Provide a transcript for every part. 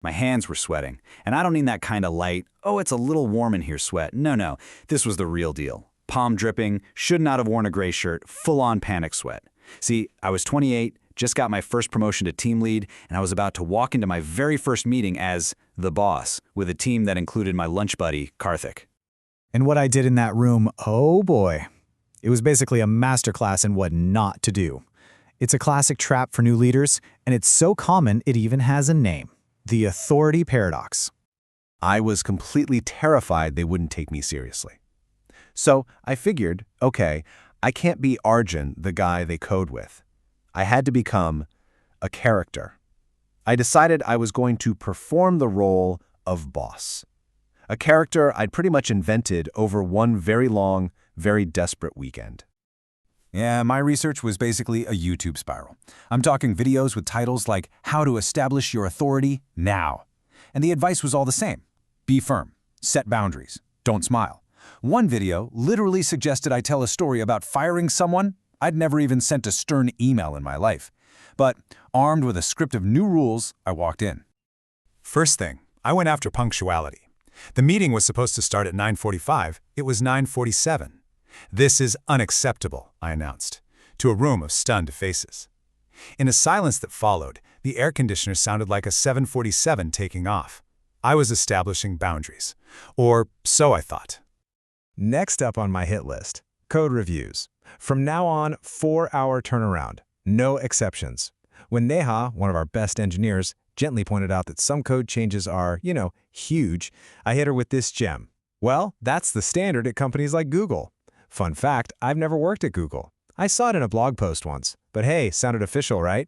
My hands were sweating, and I don't mean that kind of light, oh, it's a little warm in here sweat. No, this was the real deal. Palm dripping, should not have worn a gray shirt, full-on panic sweat. See, I was 28, just got my first promotion to team lead, and I was about to walk into my very first meeting as the boss, with a team that included my lunch buddy, Karthik. And what I did in that room, oh boy. It was basically a masterclass in what not to do. It's a classic trap for new leaders, and it's so common it even has a name. The authority paradox. I was completely terrified they wouldn't take me seriously. So I figured, okay, I can't be Arjun, the guy they code with. I had to become a character. I decided I was going to perform the role of boss. A character I'd pretty much invented over one very long, very desperate weekend. Yeah, my research was basically a YouTube spiral. I'm talking videos with titles like How to Establish Your Authority Now. And the advice was all the same. Be firm. Set boundaries. Don't smile. One video literally suggested I tell a story about firing someone I'd never even sent a stern email in my life. But armed with a script of new rules, I walked in. First thing, I went after punctuality. The meeting was supposed to start at 9:45. It was 9:47. "This is unacceptable," I announced, to a room of stunned faces. In a silence that followed, the air conditioner sounded like a 747 taking off. I was establishing boundaries. Or so I thought. Next up on my hit list, code reviews. From now on, 4-hour turnaround. No exceptions. When Neha, one of our best engineers, gently pointed out that some code changes are, huge, I hit her with this gem. Well, that's the standard at companies like Google. Fun fact, I've never worked at Google. I saw it in a blog post once, but hey, sounded official, right?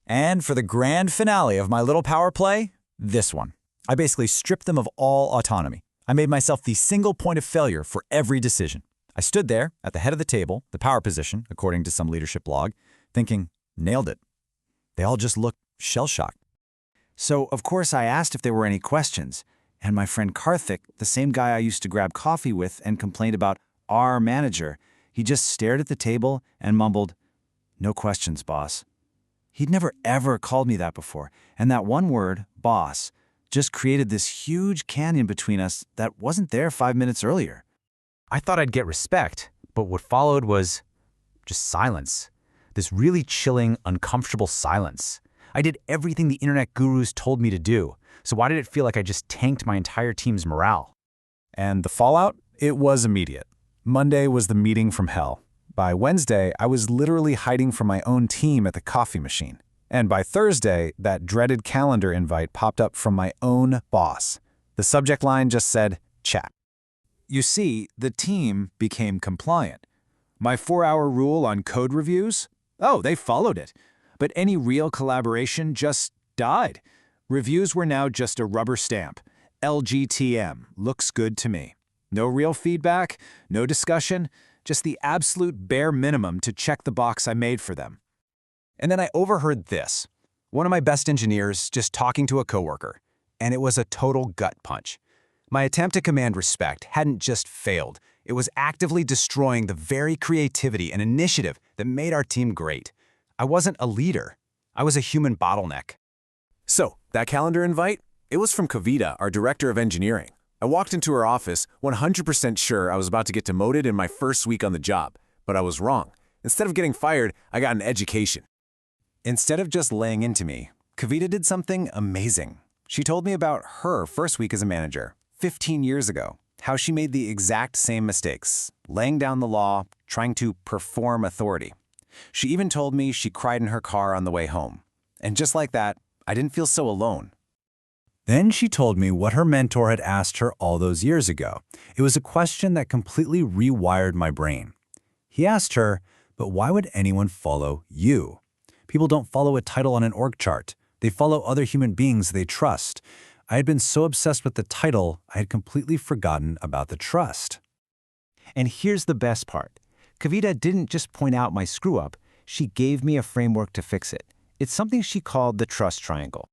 And for the grand finale of my little power play, this one. I basically stripped them of all autonomy. I made myself the single point of failure for every decision. I stood there at the head of the table, the power position, according to some leadership blog, thinking, nailed it. They all just looked shell-shocked. So, of course, I asked if there were any questions, and my friend Karthik, the same guy I used to grab coffee with and complained about our manager, he just stared at the table and mumbled, "No questions, boss." He'd never ever called me that before, and that one word, boss, just created this huge canyon between us that wasn't there 5 minutes earlier. I thought I'd get respect, but what followed was just silence. This really chilling, uncomfortable silence. I did everything the internet gurus told me to do, so why did it feel like I just tanked my entire team's morale? And the fallout? It was immediate. Monday was the meeting from hell. By Wednesday, I was literally hiding from my own team at the coffee machine. And by Thursday, that dreaded calendar invite popped up from my own boss. The subject line just said, chat. You see, the team became compliant. My 4-hour rule on code reviews? Oh, they followed it. But any real collaboration just died. Reviews were now just a rubber stamp. LGTM, looks good to me. No real feedback, no discussion, just the absolute bare minimum to check the box I made for them. And then I overheard this. One of my best engineers just talking to a coworker, and it was a total gut punch. My attempt to command respect hadn't just failed, it was actively destroying the very creativity and initiative that made our team great. I wasn't a leader, I was a human bottleneck. So, that calendar invite? It was from Kavita, our director of engineering. I walked into her office 100% sure I was about to get demoted in my first week on the job, but I was wrong. Instead of getting fired, I got an education. Instead of just laying into me, Kavita did something amazing. She told me about her first week as a manager, 15 years ago, how she made the exact same mistakes, laying down the law, trying to perform authority. She even told me she cried in her car on the way home. And just like that, I didn't feel so alone. Then she told me what her mentor had asked her all those years ago. It was a question that completely rewired my brain. He asked her, but why would anyone follow you? People don't follow a title on an org chart. They follow other human beings they trust. I had been so obsessed with the title, I had completely forgotten about the trust. And here's the best part. Kavita didn't just point out my screw-up, she gave me a framework to fix it. It's something she called the trust triangle.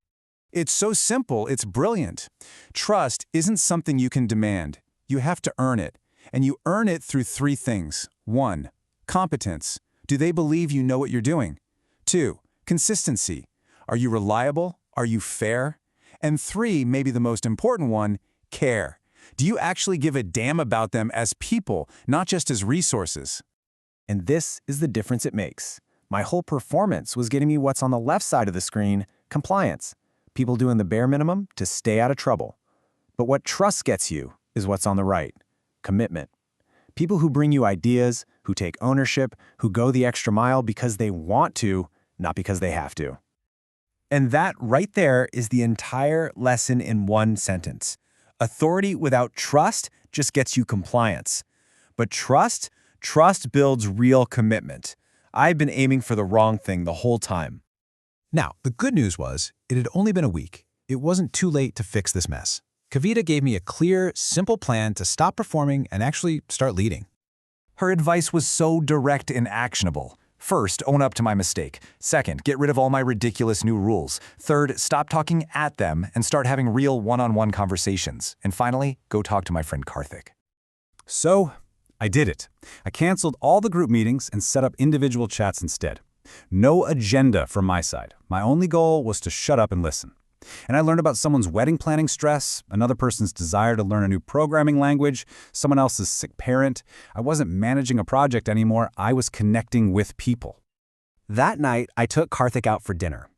It's so simple, it's brilliant. Trust isn't something you can demand. You have to earn it. And you earn it through 3 things. 1, competence. Do they believe you know what you're doing? 2, consistency. Are you reliable? Are you fair? And 3, maybe the most important one, care. Do you actually give a damn about them as people, not just as resources? And this is the difference it makes. My whole performance was getting me what's on the left side of the screen, compliance. People doing the bare minimum to stay out of trouble. But what trust gets you is what's on the right, commitment. People who bring you ideas, who take ownership, who go the extra mile because they want to, not because they have to. And that right there is the entire lesson in one sentence. Authority without trust just gets you compliance. But trust builds real commitment. I've been aiming for the wrong thing the whole time. Now, the good news was, it had only been a week. It wasn't too late to fix this mess. Kavita gave me a clear, simple plan to stop performing and actually start leading. Her advice was so direct and actionable. First, own up to my mistake. Second, get rid of all my ridiculous new rules. Third, stop talking at them and start having real one-on-one conversations. And finally, go talk to my friend Karthik. So, I did it. I canceled all the group meetings and set up individual chats instead. No agenda from my side. My only goal was to shut up and listen. And I learned about someone's wedding planning stress, another person's desire to learn a new programming language, someone else's sick parent. I wasn't managing a project anymore. I was connecting with people. That night, I took Karthik out for dinner.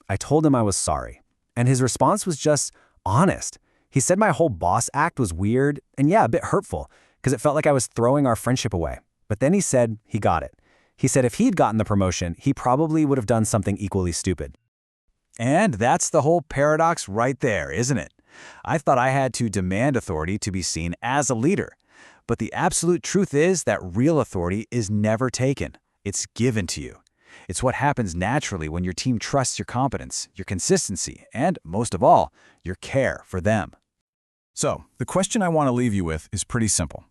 I told him I was sorry. And his response was just honest. He said my whole boss act was weird and a bit hurtful because it felt like I was throwing our friendship away. But then he said he got it. He said if he'd gotten the promotion, he probably would have done something equally stupid. And that's the whole paradox right there, isn't it? I thought I had to demand authority to be seen as a leader. But the absolute truth is that real authority is never taken. It's given to you. It's what happens naturally when your team trusts your competence, your consistency, and, most of all, your care for them. So, the question I want to leave you with is pretty simple.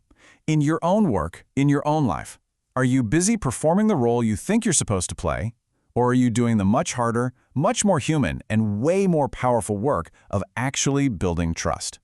In your own work, in your own life, are you busy performing the role you think you're supposed to play? Or are you doing the much harder, much more human, and way more powerful work of actually building trust?